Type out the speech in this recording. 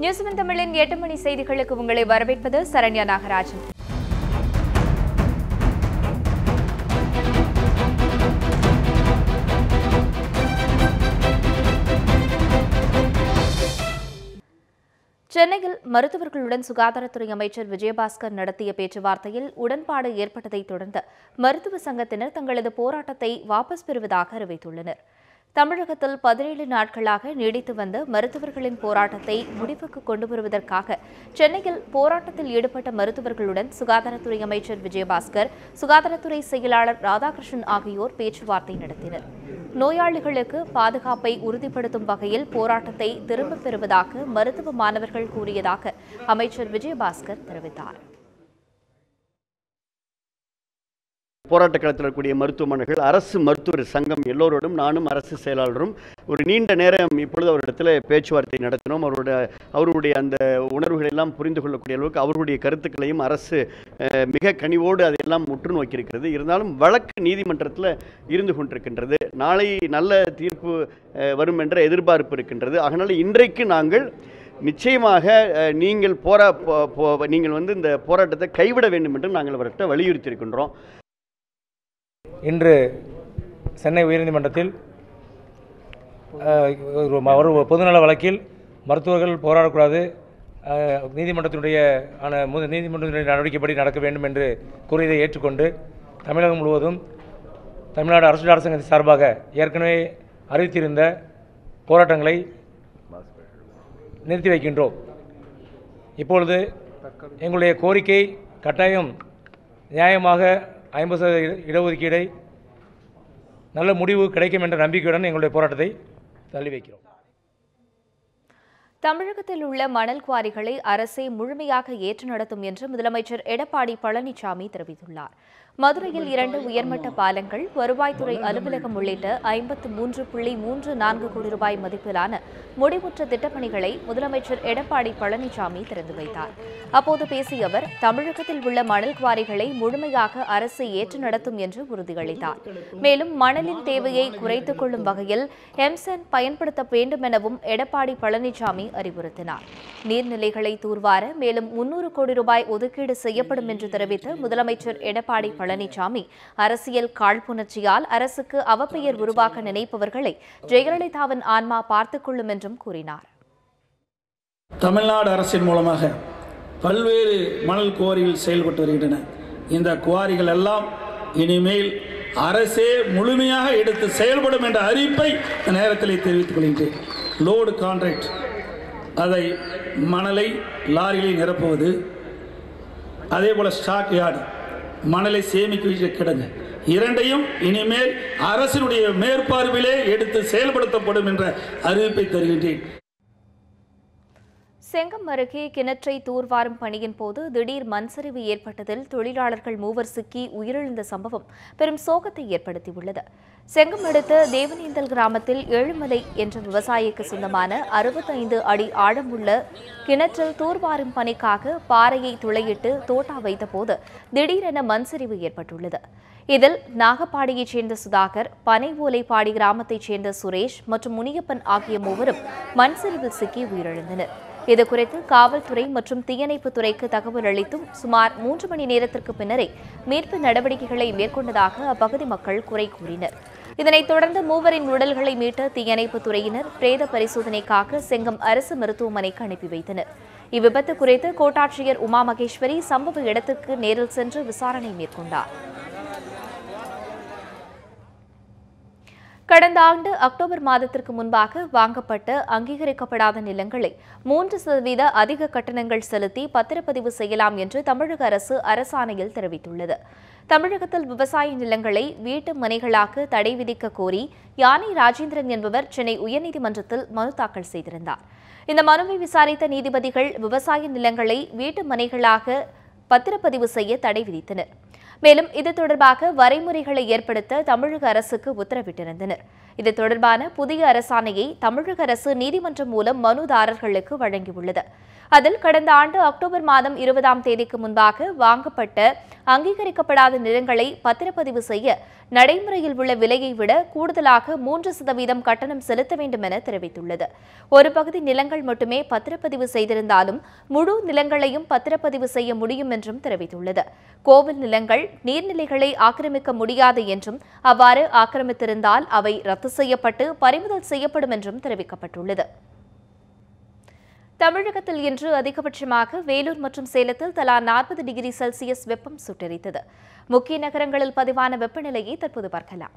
News தமிழின் 8 மணி செய்திகளுக்கு உங்களை வரவேற்பது சரண்யா நாகராஜன். சென்னையில் மருத்துவர்களுடன் சுகாதாரத்துறை அமைச்சர் விஜயபாஸ்கர் நடத்திய பேச்சுவார்த்தையில் உடன்பாடு ஏற்பட்டதை தொடர்ந்து மருத்துவ சங்கத்தினர் தங்களது போராட்டத்தை வாபஸ் பெறுவதாக அறிவித்துள்ளனர். தமிழகத்தில் 17 நாட்களாக நீடித்து வந்த மருத்துவர்களின் போராட்டத்தை முடிவுக்கு கொண்டு வருவதற்காக சென்னையில் போராட்டத்தில் ஈடுபட்ட மருத்துவர்களுடன் சுகாதாரத்துறை அமைச்சர் விஜயபாஸ்கர், சுகாதாரத்துறை செயலாளர் ராதாகிருஷ்ணன் ஆகியோர் பேச்சுவார்த்தை நடத்தினர். நோயாளிகளுக்கு பாதுகாப்பை உறுதிப்படுத்தும் வகையில் போராட்டத்தை திரும்பப் பெறுவதாக மருத்துவ மாணவர்கள் கூறியதாக அமைச்சர் விஜயபாஸ்கர் தெரிவித்தார். போராட்ட களத்தில் இருக்கக்கூடிய மருத்துவமனைகள், அரசு மருத்துவர் சங்கம் எல்லோரோடும் நானும் அரசு செயலாளரும் ஒரு நீண்ட நேரம் இப்பொழுது அவரிடத்தில் பேச்சுவார்த்தை நடத்தினோம். அவருடைய அந்த உணர்வுகள் எல்லாம் புரிந்து கொள்ளக்கூடிய அளவுக்கு அவருடைய கருத்துக்களையும் அரசு மிக கனிவோடு அதையெல்லாம் முற்று நோக்கியிருக்கிறது. இருந்தாலும் வழக்கு நீதிமன்றத்தில் இருந்து கொண்டிருக்கின்றது. நாளை நல்ல தீர்ப்பு வரும் என்ற எதிர்பார்ப்பு இருக்கின்றது. அதனால் இன்றைக்கு நாங்கள் நிச்சயமாக நீங்கள் இந்த போராட்டத்தை கைவிட வேண்டும் என்று நாங்கள் அவர்கிட்ட வலியுறுத்தியிருக்கின்றோம். இன்று சென்னை உயர்நீதிமன்றத்தில் ஒரு பொதுநல வழக்கில் மருத்துவர்கள் போராடக்கூடாது, நீதிமன்றத்தினுடைய நடவடிக்கைப்படி நடக்க வேண்டும் என்று கூறியதை ஏற்றுக்கொண்டு தமிழகம் முழுவதும் தமிழ்நாடு அரசு அரசாங்கத்தின் சார்பாக ஏற்கனவே அறிவித்திருந்த போராட்டங்களை நிறுத்தி வைக்கின்றோம். இப்பொழுது எங்களுடைய கோரிக்கை கட்டாயம் நியாயமாக 50% இடஒதுக்கீடை நல்ல முடிவு கிடைக்கும் என்ற நம்பிக்கையுடன் எங்களுடைய போராட்டத்தை தள்ளி வைக்கிறோம். தமிழகத்தில் உள்ள மணல் குவாரிகளை அரசே முழுமையாக ஏற்று நடத்தும் என்று முதலமைச்சர் எடப்பாடி பழனிசாமி தெரிவித்துள்ளார். மதுரையில் 2 உயர்மட்ட பாலங்கள், வருவாய்த்துறை அலுவலகம் உள்ளிட்ட 53.34 கோடி ரூபாய் மதிப்பிலான முடிவுற்ற திட்டப்பணிகளை முதலமைச்சர் எடப்பாடி பழனிசாமி திறந்து வைத்தார். அப்போது பேசிய அவர், தமிழகத்தில் உள்ள மணல் குவாரிகளை முழுமையாக அரசு ஏற்று நடத்தும் என்று உறுதியளித்தார். மேலும் மணலின் தேவையை குறைத்துக் கொள்ளும் வகையில் எம்சன் பயன்படுத்த வேண்டும் எனவும் எடப்பாடி பழனிசாமி அறிவுறுத்தினார். நீர்நிலைகளை தூர்வார மேலும் 300 கோடி ரூபாய் ஒதுக்கீடு செய்யப்படும் என்று தெரிவித்த முதலமைச்சர் எடப்பாடி பழனிசாமி, அரசியல் காழ்ப்புணர்ச்சியால் அரசுக்கு அவப்பெயர் உருவாக்க நினைப்பவர்களை ஜெயலலிதாவின் ஆன்மா பார்த்துக் கொள்ளும் என்றும் கூறினார். தமிழ்நாடு அரசின் மூலமாக பல்வேறு மணல் குவாரிகள் செயல்பட்டு வருகின்றன. இந்த குவாரிகள் எல்லாம் இனிமேல் அரசே முழுமையாக எடுத்து செயல்படும் என்ற அறிவிப்பை நேரத்தில் தெரிவித்துக் கொள்கின்றேன். லோடு கான்ட்ராக்ட், அதை மணலை லாரிகளில் நிரப்புவது, அதே போல ஸ்டாக் யார்டு, மணலை சேமிக்க கிடங்கு, இரண்டையும் இனிமேல் அரசினுடைய மேற்பார்வையிலே எடுத்து செயல்படுத்தப்படும் என்ற அறிவிப்பை தருகின்றேன். செங்கம் அருகே கிணற்றை தூர்வாரும் பணியின் போது திடீர் மண்சரிவு ஏற்பட்டதில் தொழிலாளர்கள் 3 சிக்கி உயிரிழந்த சம்பவம் பெரும் சோகத்தை ஏற்படுத்தியுள்ளது. செங்கம் அடுத்த தேவனேந்தல் கிராமத்தில் ஏழுமலை என்ற விவசாயிக்கு சொந்தமான 65 அடி ஆழமுள்ள கிணற்றில் தூர்வாரும் பணிக்காக பாறையை துளையிட்டு தோட்டா வைத்தபோது திடீரென மண்சரிவு ஏற்பட்டுள்ளது. இதில் நாகப்பாடியைச் சேர்ந்த சுதாகர், பனை ஓலைப்பாடி கிராமத்தைச் சேர்ந்த சுரேஷ் மற்றும் முனியப்பன் ஆகிய 3 மண்சரிவில் சிக்கி உயிரிழந்தனர். இதுகுறித்து காவல்துறை மற்றும் தீயணைப்புத் துறைக்கு தகவல் அளித்தும் சுமார் 3 மணி நேரத்திற்கு பின்னரே மீட்பு நடவடிக்கைகளை மேற்கொண்டதாக அப்பகுதி மக்கள் குறை கூறினர். இதனைத் தொடர்ந்து 3 உடல்களை மீட்ட தீயணைப்புத் துறையினர் பிரேத பரிசோதனைக்காக செங்கம் அரசு மருத்துவமனைக்கு அனுப்பி வைத்தனர். இவ்விபத்து குறித்து கோட்டாட்சியர் உமா மகேஸ்வரி சம்பவ இடத்திற்கு நேரில் சென்று விசாரணை மேற்கொண்டார். கடந்த ஆண்டு அக்டோபர் மாதத்திற்கு முன்பாக வாங்கப்பட்ட அங்கீகரிக்கப்படாத நிலங்களை 3% அதிக கட்டணங்கள் செலுத்தி பத்திரப்பதிவு செய்யலாம் என்று தமிழக அரசு அரசாணையில் தெரிவித்துள்ளது. தமிழகத்தில் விவசாய நிலங்களை வீட்டு மனைகளாக்க தடை விதிக்க கோரி யானை ராஜேந்திரன் என்பவர் சென்னை உயர்நீதிமன்றத்தில் மனு தாக்கல் செய்திருந்தார். இந்த மனுவை விசாரித்த நீதிபதிகள் விவசாய நிலங்களை வீட்டு மனைகளாக பத்திரப்பதிவு செய்ய தடை விதித்தனர். மேலும் இது தொடர்பாக வரைமுறைகளை ஏற்படுத்த தமிழக அரசுக்கு உத்தரவிட்டிருந்தனர். இது தொடர்பான புதிய அரசாணையை தமிழக அரசு நீதிமன்றம் மூலம் மனுதாரர்களுக்கு வழங்கியுள்ளது. அதில் கடந்த ஆண்டு அக்டோபர் மாதம் 20ஆம் தேதிக்கு முன்பாக வாங்கப்பட்ட அங்கீகரிக்கப்படாத நிலங்களை பத்திரப்பதிவு செய்ய நடைமுறையில் உள்ள விலையை விட கூடுதலாக 3% கட்டணம் செலுத்த வேண்டும் என தெரிவித்துள்ளது. ஒரு பகுதி நிலங்கள் மட்டுமே பத்திரப்பதிவு செய்திருந்தாலும் முழு நிலங்களையும் பத்திரப்பதிவு செய்ய முடியும் என்றும் தெரிவித்துள்ளது. கோவில் நிலங்கள் நீர்நிலைகளை ஆக்கிரமிக்க முடியாது என்றும் அவ்வாறு ஆக்கிரமித்திருந்தால் அவை ரத்து செய்யப்பட்டு பறிமுதல் செய்யப்படும் என்றும் தெரிவிக்கப்பட்டுள்ளது. தமிழகத்தில் இன்று அதிகபட்சமாக வேலூர் மற்றும் சேலத்தில் தலா 40 டிகிரி செல்சியஸ் வெப்பம் சுட்டெரித்தது. முக்கிய நகரங்களில் பதிவான வெப்பநிலையை தற்போது பார்க்கலாம்.